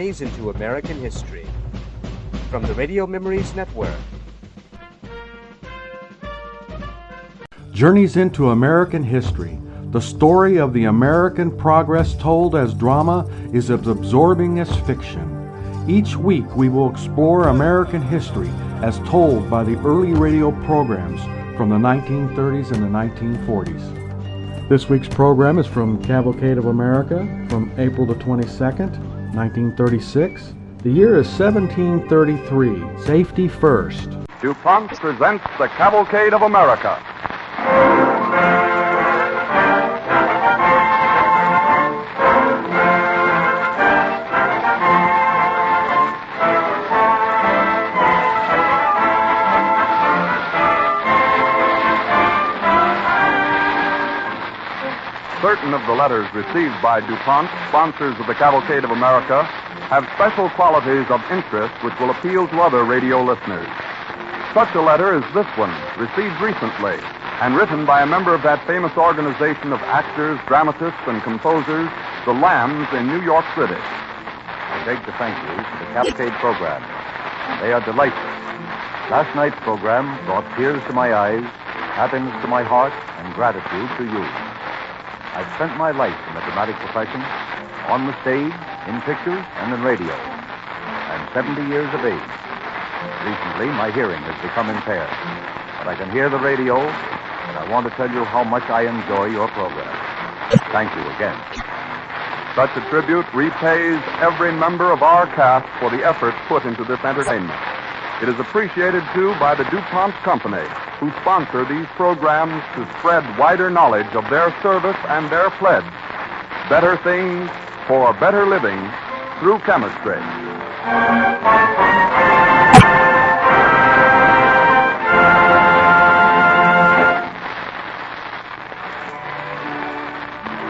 Journeys into American History. From the Radio Memories Network. Journeys into American History. The story of the American progress told as drama is as absorbing as fiction. Each week we will explore American history as told by the early radio programs from the 1930s and the 1940s. This week's program is from Cavalcade of America from April the 22nd, 1936. The year is 1733. Safety first. DuPont presents the Cavalcade of America. Certain of the letters received by DuPont, sponsors of the Cavalcade of America, have special qualities of interest which will appeal to other radio listeners. Such a letter is this one, received recently, and written by a member of that famous organization of actors, dramatists, and composers, the Lambs in New York City. I beg to thank you for the Cavalcade program. They are delightful. Last night's program brought tears to my eyes, happiness to my heart, and gratitude to you. I've spent my life in the dramatic profession, on the stage, in pictures, and in radio. I'm 70 years of age. Recently, my hearing has become impaired. But I can hear the radio, and I want to tell you how much I enjoy your program. Thank you again. Such a tribute repays every member of our cast for the effort put into this entertainment. It is appreciated, too, by the DuPont Company, who sponsor these programs to spread wider knowledge of their service and their pledge. Better things for better living through chemistry.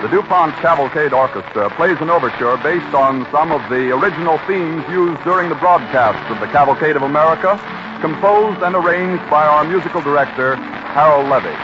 The DuPont Cavalcade Orchestra plays an overture based on some of the original themes used during the broadcasts of the Cavalcade of America, composed and arranged by our musical director, Harold Levy.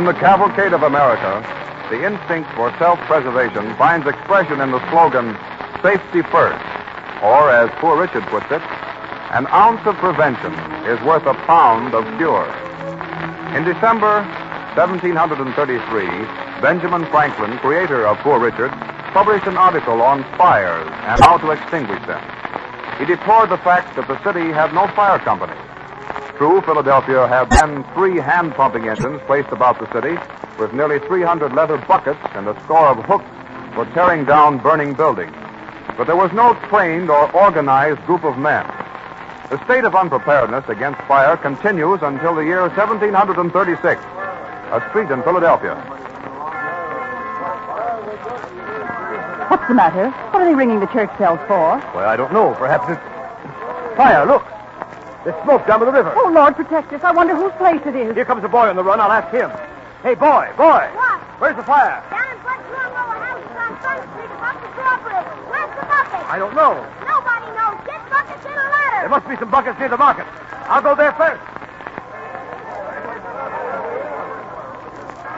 In the cavalcade of America, the instinct for self-preservation finds expression in the slogan, safety first, or as Poor Richard puts it, an ounce of prevention is worth a pound of cure. In December 1733, Benjamin Franklin, creator of Poor Richard, published an article on fires and how to extinguish them. He deplored the fact that the city had no fire company. True, Philadelphia had then 3 hand-pumping engines placed about the city with nearly 300 leather buckets and a score of hooks for tearing down burning buildings. But there was no trained or organized group of men. The state of unpreparedness against fire continues until the year 1736, a street in Philadelphia. What's the matter? What are they ringing the church bells for? Well, I don't know. Perhaps it's fire. Look. There's smoke down by the river. Oh, Lord, protect us. I wonder whose place it is. Here comes a boy on the run. I'll ask him. Hey, boy. What? Where's the fire? Down in front room over houses on Front Street above the drawbridge. Where's the bucket? I don't know. Nobody knows. Get buckets in a ladder. There must be some buckets near the market. I'll go there first.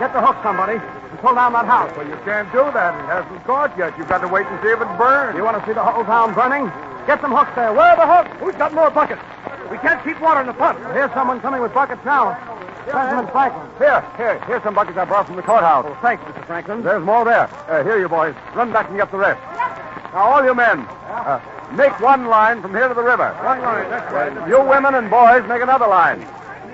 Get the hook, somebody, and pull down that house. Well, you can't do that. It hasn't caught yet. You've got to wait and see if it burns. You want to see the whole town burning? Get some hooks there. Where are the hooks? Who's got more buckets? We can't keep water in the pump. Here's someone coming with buckets now. Benjamin Franklin. Here's some buckets I brought from the courthouse. Oh, thanks, Mr. Franklin. There's more there. Here, you boys. Run back and get the rest. Now, all you men, make one line from here to the river. One line, that's right. You women and boys make another line.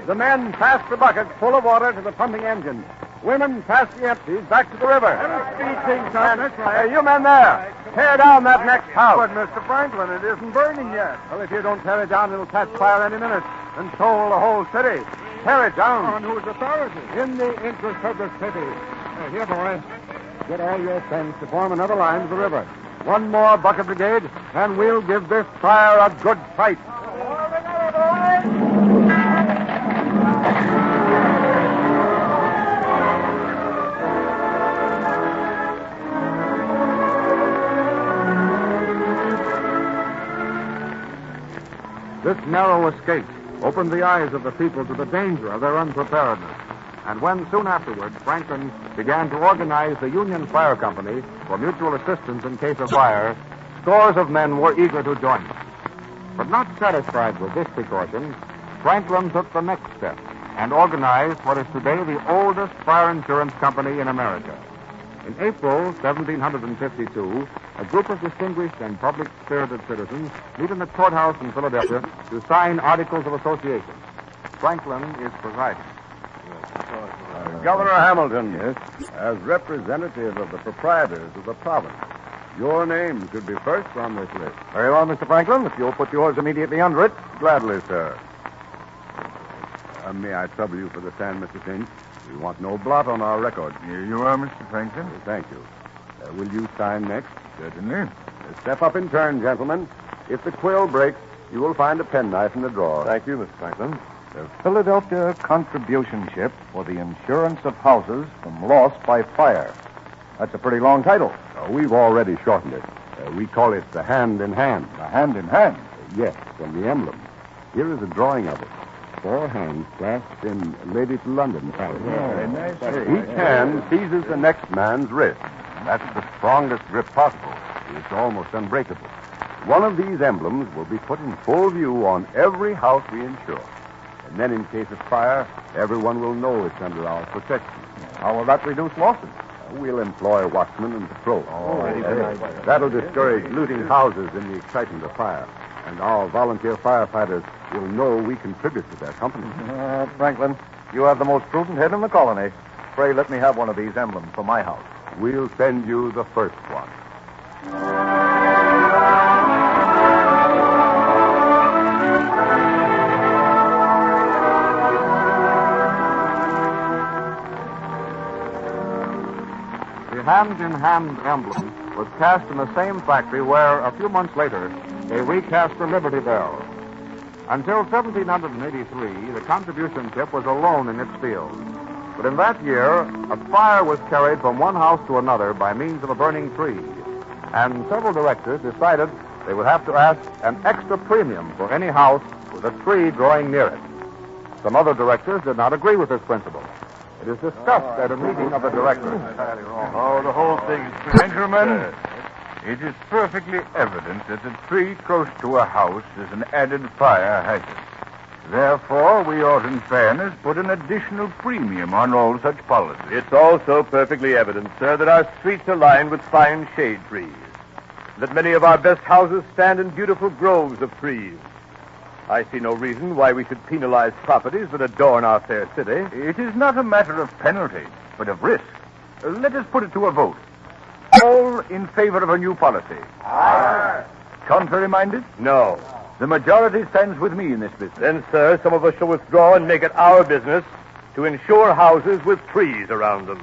The men pass the buckets full of water to the pumping engine. Women pass the empties back to the river. That's right. You men there, tear down that next house. But, Mr. Franklin, it isn't burning yet. Well, if you don't tear it down, it'll catch fire any minute, and so will the whole city. Tear it down. On whose authority? In the interest of the city. Here, boy. Get all your friends to form another line to the river. One more bucket brigade, and we'll give this fire a good fight. This narrow escape opened the eyes of the people to the danger of their unpreparedness. And when, soon afterwards, Franklin began to organize the Union Fire Company for mutual assistance in case of fire, scores of men were eager to join him. But not satisfied with this precaution, Franklin took the next step and organized what is today the oldest fire insurance company in America. In April 1752, a group of distinguished and public-spirited citizens meet in the courthouse in Philadelphia to sign Articles of Association. Franklin is presiding. Governor Hamilton, as representative of the proprietors of the province, your name should be first on this list. Very well, Mr. Franklin. If you'll put yours immediately under it. Gladly, sir. May I trouble you for the stand, Mr. Finch? We want no blot on our record. Here you are, Mr. Franklin. Thank you. Will you sign next? Certainly. Step up in turn, gentlemen. If the quill breaks, you will find a penknife in the drawer. Thank you, Mr. Franklin. The Philadelphia Contribution Ship for the Insurance of Houses from Loss by Fire. That's a pretty long title. We've already shortened it. We call it the Hand in Hand. The Hand in Hand? Yes, from the emblem. Here is a drawing of it. 4 hands clasped in Lady to London fashion. Very nice. Each hand seizes the next man's wrist. That's the strongest grip possible. It's almost unbreakable. One of these emblems will be put in full view on every house we insure. And then in case of fire, everyone will know it's under our protection. How will that reduce losses? We'll employ watchmen and patrol. That'll discourage looting houses in the excitement of fire. And our volunteer firefighters will know we contribute to their company. Franklin, you have the most prudent head in the colony. Pray let me have one of these emblems for my house. We'll send you the first one. The hand-in-hand emblem was cast in the same factory where, a few months later, they recast the Liberty Bell. Until 1783, the contribution ship was alone in its field. But in that year, a fire was carried from one house to another by means of a burning tree. And several directors decided they would have to ask an extra premium for any house with a tree growing near it. Some other directors did not agree with this principle. It is discussed at a meeting of the directors. Oh, the whole thing is... Gentlemen, it is perfectly evident that a tree close to a house is an added fire hazard. Therefore, we ought, in fairness, put an additional premium on all such policies. It's also perfectly evident, sir, that our streets are lined with fine shade trees, that many of our best houses stand in beautiful groves of trees. I see no reason why we should penalize properties that adorn our fair city. It is not a matter of penalty, but of risk. Let us put it to a vote. All in favor of a new policy? Aye. Contrary-minded? No. The majority stands with me in this business. Then, sir, some of us shall withdraw and make it our business to insure houses with trees around them.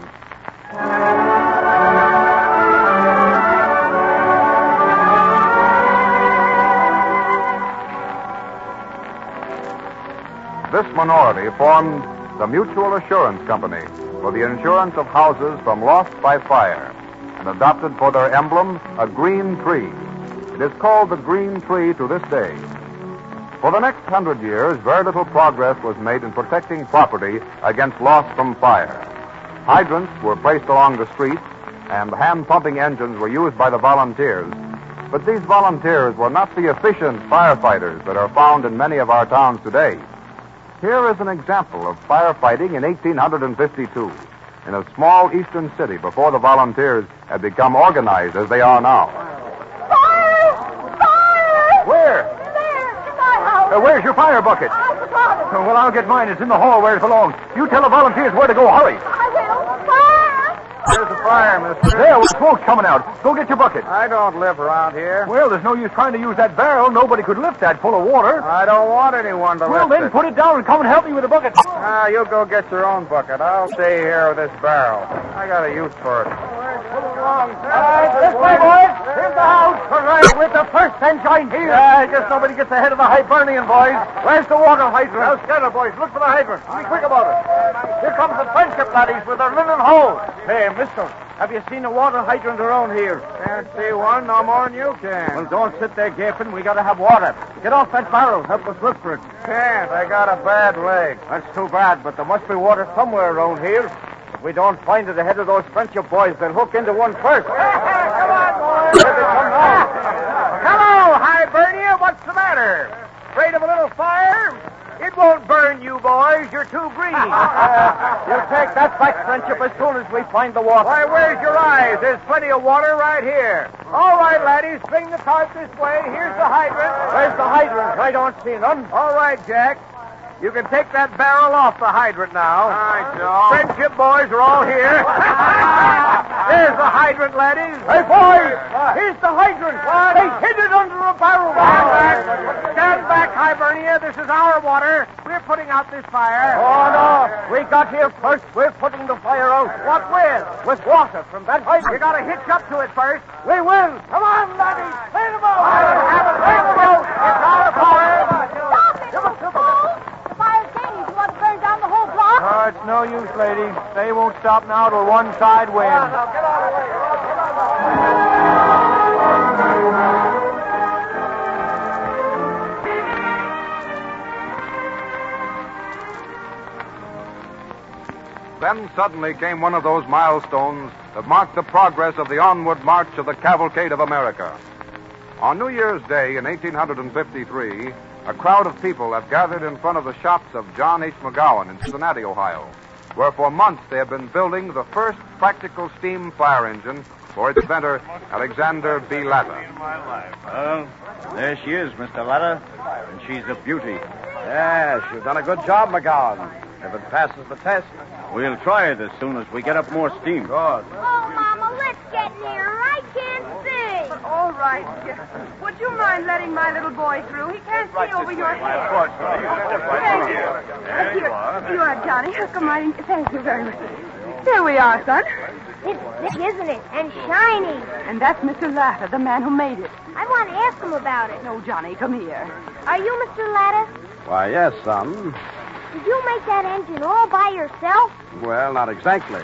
This minority formed the Mutual Assurance Company for the insurance of houses from loss by fire and adopted for their emblem a green tree. It is called the green tree to this day. For the next 100 years, very little progress was made in protecting property against loss from fire. Hydrants were placed along the streets, and hand-pumping engines were used by the volunteers. But these volunteers were not the efficient firefighters that are found in many of our towns today. Here is an example of firefighting in 1852 in a small eastern city before the volunteers had become organized as they are now. Fire! Fire! Where? There, in my house. Where's your fire bucket? I forgot it. Well, I'll get mine. It's in the hall where it belongs. You tell the volunteers where to go. Hurry. I will. Fire! There's the fire, mister. There, with smoke coming out. Go get your bucket. I don't live around here. Well, there's no use trying to use that barrel. Nobody could lift that full of water. I don't want anyone to Well, lift then it. put it down and come and help me with the bucket. You go get your own bucket. I'll stay here with this barrel. I got a use for it. All right, this way, boys. Here's the house. All right, with the first engine here. I guess nobody gets ahead of the Hibernian boys. Where's the water hydrant? Now, scatter, boys. Look for the hydrant. Be quick about it. Here comes the friendship laddies with their linen hose. Hey, mister, have you seen a water hydrant around here? Can't see one no more than you can. Well, don't sit there gaping. We gotta have water. Get off that barrel. Help us look for it. Can't. I got a bad leg. That's too bad, but there must be water somewhere around here. If we don't find it ahead of those friendship boys, they'll hook into one first. Come on, boys. Here they come now. Hello, Hibernia. What's the matter? Afraid of a little fire? It won't burn you, boys. You're too green. You'll take that back, friendship, as soon as we find the water. Why, where's your eyes? There's plenty of water right here. All right, laddies, swing the cart this way. Here's the hydrant. Where's the hydrant? I don't see none. All right, Jack. You can take that barrel off the hydrant now. All right, Joe. Friendship boys are all here. There's the hydrant, laddies. Hey, boys! Here's the hydrant. They hid it under a barrel. Stand back. Stand back, Hibernia. This is our water. We're putting out this fire. Oh, no. We got here first. We're putting the fire out. What with? With water from that hydrant. You got to hitch up to it first. We will. Come on, laddies. Clear them out. Clear them out. It's our fire. Stop it, you fool! The fire's gaining. You want to burn down the whole block? It's no use, lady. They won't stop now till one side wins. Get out of the way. Then suddenly came one of those milestones that marked the progress of the onward march of the Cavalcade of America. On New Year's Day in 1853, a crowd of people have gathered in front of the shops of John H. McGowan in Cincinnati, Ohio, where for months they have been building the first practical steam fire engine for its inventor, Alexander B. Latta. Well, there she is, Mr. Latta, and she's a beauty. Yes, you've done a good job, McGowan. If it passes the test. We'll try it as soon as we get up more steam. Good. Oh, Mama, let's get nearer. I can't see. All right. Would you mind letting my little boy through? He can't see over your head. Of course. Thank you. Here you are, Johnny. Come on. Thank you very much. Here we are, son. It's big, isn't it? And shiny. And that's Mr. Latta, the man who made it. I want to ask him about it. No, Johnny, come here. Are you Mr. Latta? Why, yes, son. Did you make that engine all by yourself? Well, not exactly.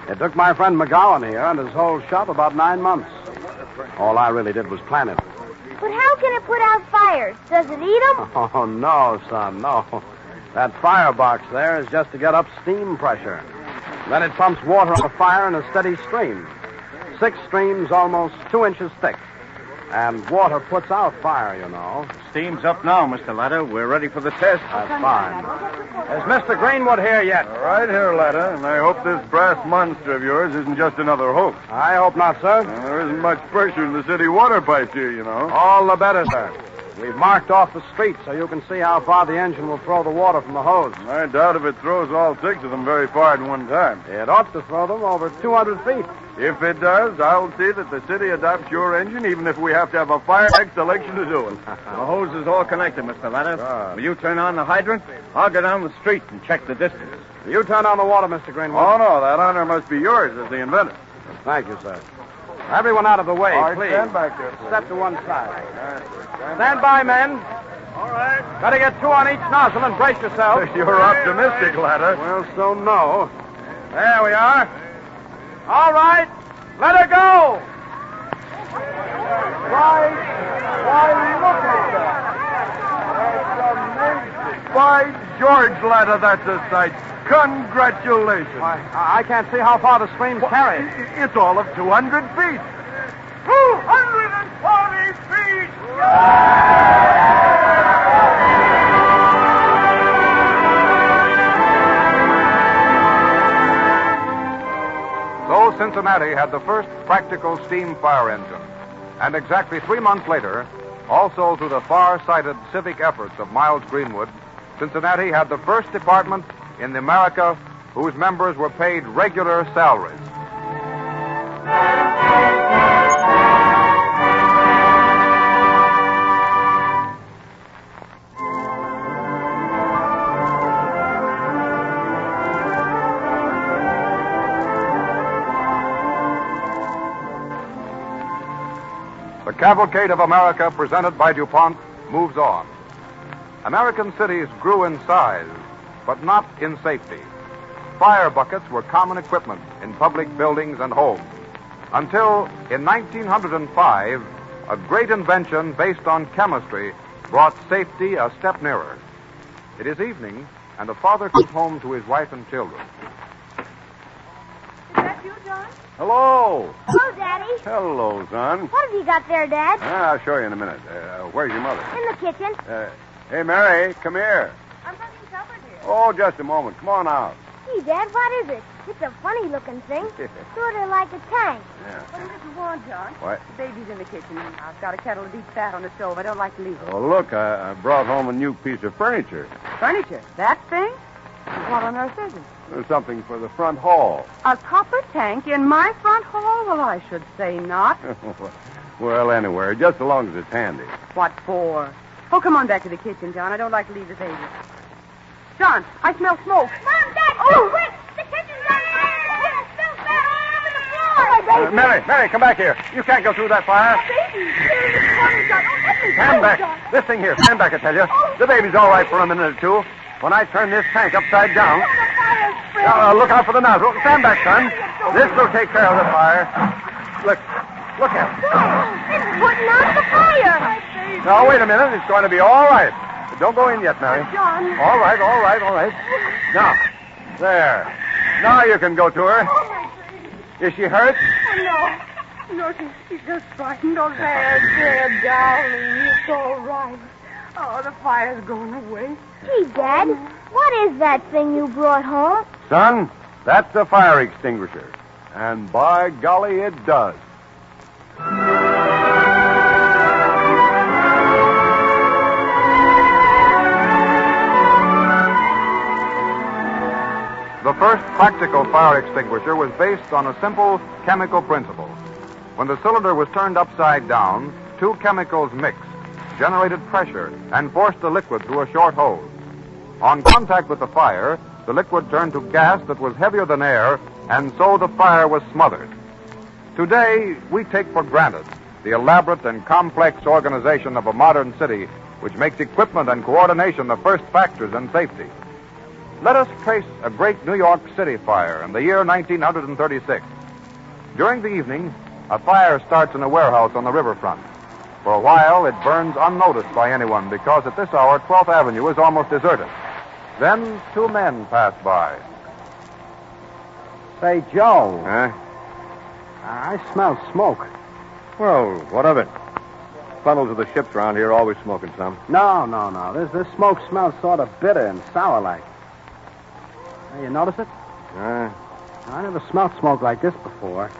It took my friend McGowan here and his whole shop about 9 months. All I really did was plan it. But how can it put out fires? Does it eat them? Oh, no, son, no. That firebox there is just to get up steam pressure. Then it pumps water on the fire in a steady stream. 6 streams almost 2 inches thick. And water puts out fire, you know. Steam's up now, Mr. Latta. We're ready for the test. That's fine. Is Mr. Greenwood here yet? Right here, Latta, and I hope this brass monster of yours isn't just another hoax. I hope not, sir. There isn't much pressure in the city water pipes here, you know. All the better, sir. We've marked off the street so you can see how far the engine will throw the water from the hose. I doubt if it throws all 6 of them very far at one time. It ought to throw them over 200 feet. If it does, I'll see that the city adopts your engine, even if we have to have a fire next election to do it. The hose is all connected, Mr. Latta. Will you turn on the hydrant? I'll go down the street and check the distance. You turn on the water, Mr. Greenwood. Oh, no, that honor must be yours as the inventor. Thank you, sir. Everyone out of the way, All right, please. stand back there, please. Step to one side. Stand by, men. All right. Got to get 2 on each nozzle and brace yourself. You're optimistic, Latta. Well, so no. There we are. All right. Let her go. Why, look at that. That's amazing. By George, Latta, that's a sight. Congratulations. Why, I can't see how far the stream's carried. It's all of 200 feet. 240 feet! So Cincinnati had the first practical steam fire engine. And exactly 3 months later, also through the far-sighted civic efforts of Miles Greenwood, Cincinnati had the first department in America whose members were paid regular salaries. The cavalcade of America presented by DuPont moves on. American cities grew in size, but not in safety. Fire buckets were common equipment in public buildings and homes. Until in 1905, a great invention based on chemistry brought safety a step nearer. It is evening, and the father comes home to his wife and children. Is that you, John? Hello. Hello, Daddy. Hello, son. What have you got there, Dad? I'll show you in a minute. Where's your mother? In the kitchen. Hey, Mary, come here. I'm bringing supper, dear. Oh, just a moment. Come on out. Gee, Dad, what is it? It's a funny-looking thing. Sort of like a tank. Yeah. What does you want, John? What? The baby's in the kitchen. I've got a kettle of deep fat on the stove. I don't like to leave it. Oh, look, I brought home a new piece of furniture. Furniture? That thing? What on earth is it? Something for the front hall. A copper tank in my front hall? Well, I should say not. Well, anywhere, just as long as it's handy. What for? Oh, come on back to the kitchen, John. I don't like to leave the baby. John, I smell smoke. Mom, Dad, quick! The kitchen's on fire! It smells bad all over the floor! Oh, Mary, come back here. You can't go through that fire. Stand back. This thing here. Stand back, I tell you. The baby's all right for a minute or two. When I turn this tank upside down... look out for the nozzle. Stand back, son. This will take care of the fire. Look at it. It's putting out the fire! Now, wait a minute. It's going to be all right. But don't go in yet, Mary. John. All right. Now, there. Now you can go to her. Is she hurt? Oh, no, she's just frightened. Oh, there, darling. It's all right. Oh, the fire's going away. Gee, Dad, what is that thing you brought home? Son, that's a fire extinguisher. And by golly, it does. The first practical fire extinguisher was based on a simple chemical principle. When the cylinder was turned upside down, 2 chemicals mixed, generated pressure, and forced the liquid through a short hose. On contact with the fire, the liquid turned to gas that was heavier than air, and so the fire was smothered. Today, we take for granted the elaborate and complex organization of a modern city, which makes equipment and coordination the first factors in safety. Let us trace a great New York City fire in the year 1936. During the evening, a fire starts in a warehouse on the riverfront. For a while, it burns unnoticed by anyone because at this hour, 12th Avenue is almost deserted. Then 2 men pass by. Say, Joe. Huh? I smell smoke. Well, what of it? Funnels of the ships around here are always smoking some. No. This smoke smells sort of bitter and sour-like. Hey, you notice it? I never smelled smoke like this before.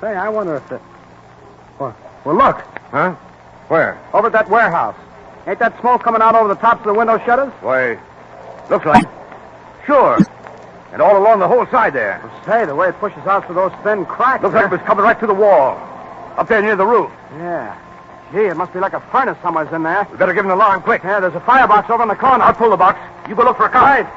Say, I wonder if the... Well, look. Huh? Where? Over at that warehouse. Ain't that smoke coming out over the tops of the window shutters? Why, looks like... Sure. And all along the whole side there. Well, say, the way it pushes out through those thin cracks... Looks like it was coming right through the wall. Up there near the roof. Yeah. Gee, it must be like a furnace somewhere's in there. We better give him an alarm, quick. Yeah, there's a firebox over in the corner. I'll pull the box. You go look for a car. Right.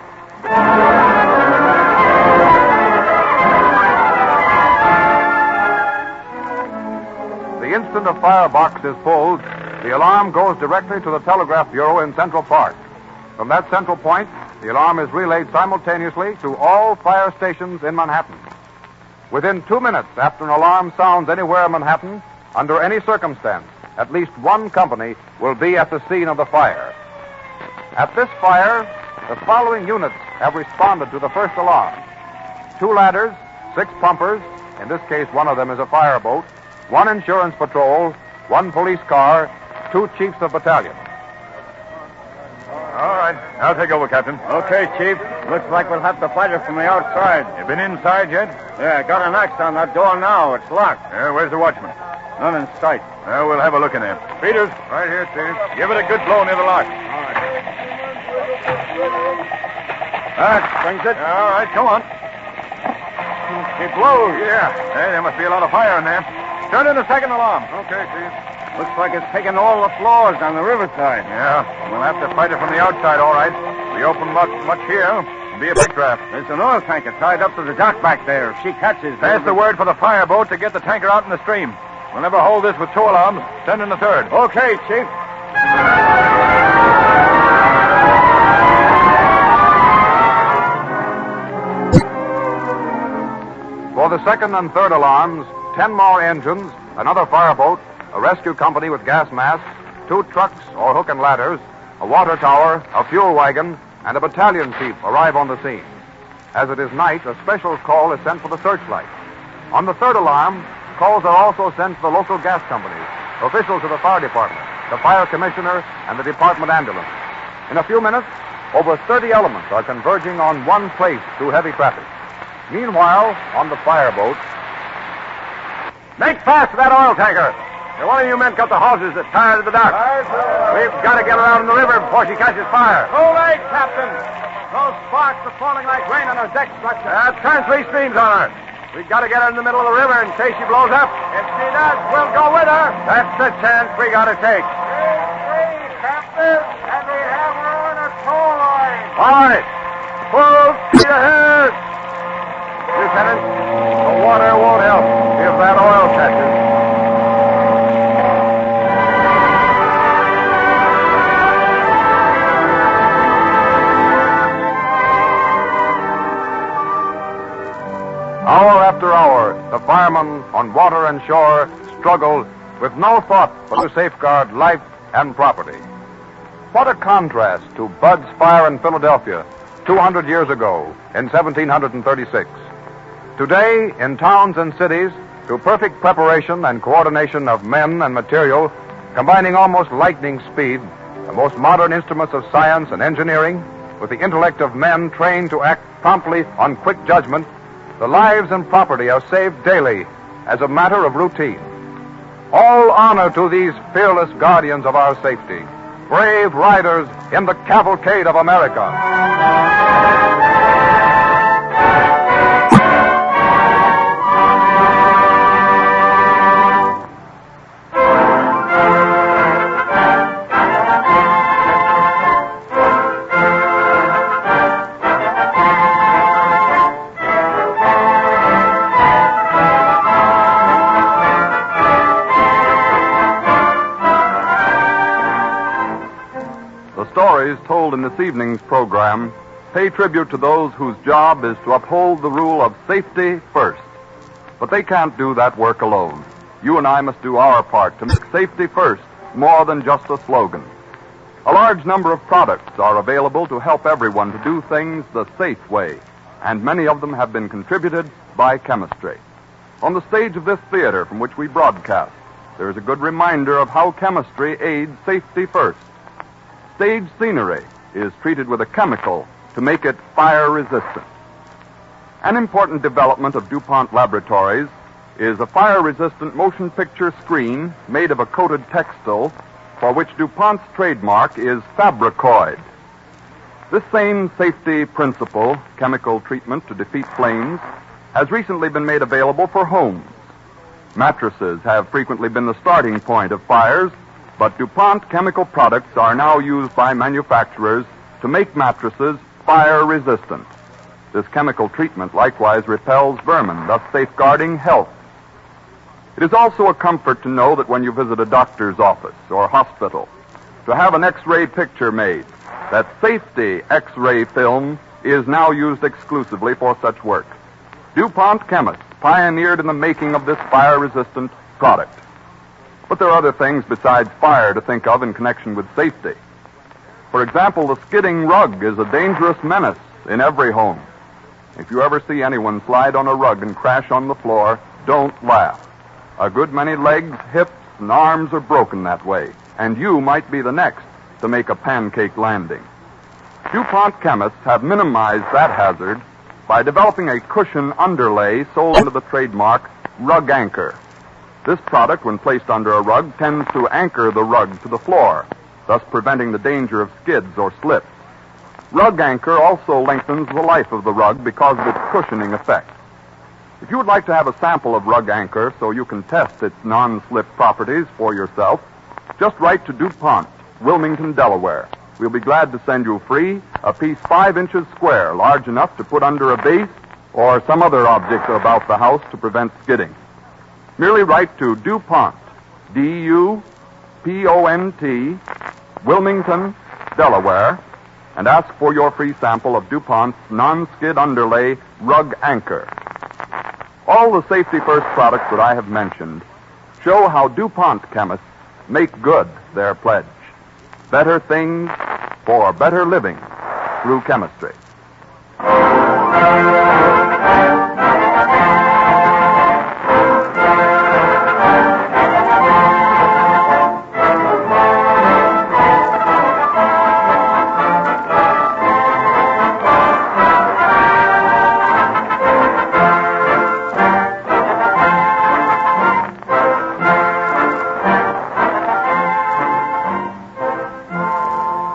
The instant a firebox is pulled, the alarm goes directly to the Telegraph Bureau in Central Park. From that central point, the alarm is relayed simultaneously to all fire stations in Manhattan. Within 2 minutes after an alarm sounds anywhere in Manhattan, under any circumstance, at least one company will be at the scene of the fire. At this fire, the following units have responded to the first alarm. 2 ladders, 6 pumpers, in this case one of them is a fireboat, 1 insurance patrol, 1 police car, 2 chiefs of battalion. All right. I'll take over, Captain. Okay, Chief. Looks like we'll have to fight it from the outside. You been inside yet? Yeah, got an axe on that door now. It's locked. Where's the watchman? None in sight. We'll have a look in there. Peters. Right here, Chief. Give it a good blow near the lock. That springs it. All right, come on. It blows. Yeah. Hey, there must be a lot of fire in there. Turn in the second alarm. Okay, Chief. Looks like it's taken all the floors on the riverside. Yeah, we'll have to fight it from the outside, all right. We open much here, it'll be a big draft. There's an oil tanker tied up to the dock back there. If she catches... Pass the word for the fireboat to get the tanker out in the stream. We'll never hold this with 2 alarms. Send in the third. Okay, Chief. For the second and third alarms, 10 more engines, another fireboat, a rescue company with gas masks, 2 trucks or hook and ladders, a water tower, a fuel wagon, and a battalion chief arrive on the scene. As it is night, a special call is sent for the searchlight. On the third alarm, calls are also sent to the local gas companies, officials of the fire department, the fire commissioner, and the department ambulance. In a few minutes, over 30 elements are converging on one place through heavy traffic. Meanwhile, on the fireboat... Make fast to that oil tanker. Now, one of you men cut the hoses that tie her to the dock. We've got to get her out in the river before she catches fire. Too late, Captain. Those sparks are falling like rain on her deck structure. Turn 3 streams on her. We've got to get her in the middle of the river in case she blows up. If she does, we'll go with her. That's the chance we got to take. Captain, and we have her on a tow line. All right. Full speed ahead. Lieutenant, the water won't help if that oil catches. Hour after hour, the firemen on water and shore struggle with no thought but to safeguard life and property. What a contrast to Bud's fire in Philadelphia 200 years ago in 1736. Today, in towns and cities, through perfect preparation and coordination of men and material, combining almost lightning speed, the most modern instruments of science and engineering, with the intellect of men trained to act promptly on quick judgment, the lives and property are saved daily as a matter of routine. All honor to these fearless guardians of our safety, brave riders in the cavalcade of America. Stories told in this evening's program pay tribute to those whose job is to uphold the rule of safety first. But they can't do that work alone. You and I must do our part to make safety first more than just a slogan. A large number of products are available to help everyone to do things the safe way. and many of them have been contributed by chemistry. On the stage of this theater from which we broadcast, there is a good reminder of how chemistry aids safety first. Stage scenery is treated with a chemical to make it fire resistant. An important development of DuPont Laboratories is a fire-resistant motion picture screen made of a coated textile for which DuPont's trademark is Fabricoid. This same safety principle, chemical treatment to defeat flames, has recently been made available for homes. Mattresses have frequently been the starting point of fires, but DuPont chemical products are now used by manufacturers to make mattresses fire-resistant. This chemical treatment likewise repels vermin, thus safeguarding health. It is also a comfort to know that when you visit a doctor's office or hospital, to have an X-ray picture made, that safety X-ray film is now used exclusively for such work. DuPont chemists pioneered in the making of this fire-resistant product. But there are other things besides fire to think of in connection with safety. For example, the skidding rug is a dangerous menace in every home. If you ever see anyone slide on a rug and crash on the floor, don't laugh. A good many legs, hips, and arms are broken that way, and you might be the next to make a pancake landing. DuPont chemists have minimized that hazard by developing a cushion underlay sold under the trademark Rug Anchor. This product, when placed under a rug, tends to anchor the rug to the floor, thus preventing the danger of skids or slips. Rug Anchor also lengthens the life of the rug because of its cushioning effect. If you would like to have a sample of Rug Anchor so you can test its non-slip properties for yourself, just write to DuPont, Wilmington, Delaware. We'll be glad to send you free a piece 5 inches square, large enough to put under a vase or some other object about the house to prevent skidding. Merely write to DuPont, D-U-P-O-N-T, Wilmington, Delaware, and ask for your free sample of DuPont's non-skid underlay Rug Anchor. All the safety first products that I have mentioned show how DuPont chemists make good their pledge. Better things for better living through chemistry.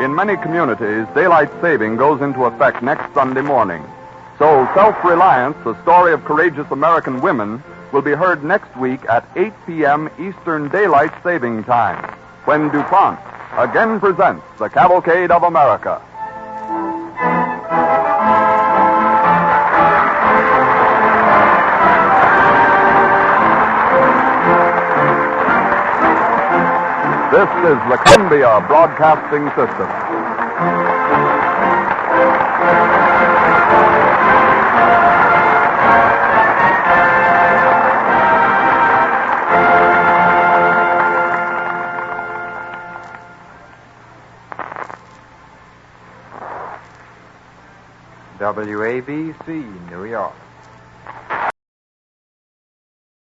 In many communities, daylight saving goes into effect next Sunday morning. So Self-Reliance, the story of courageous American women, will be heard next week at 8 p.m. Eastern Daylight Saving Time, when DuPont again presents the Cavalcade of America. This is the Columbia Broadcasting System. WABC, New York.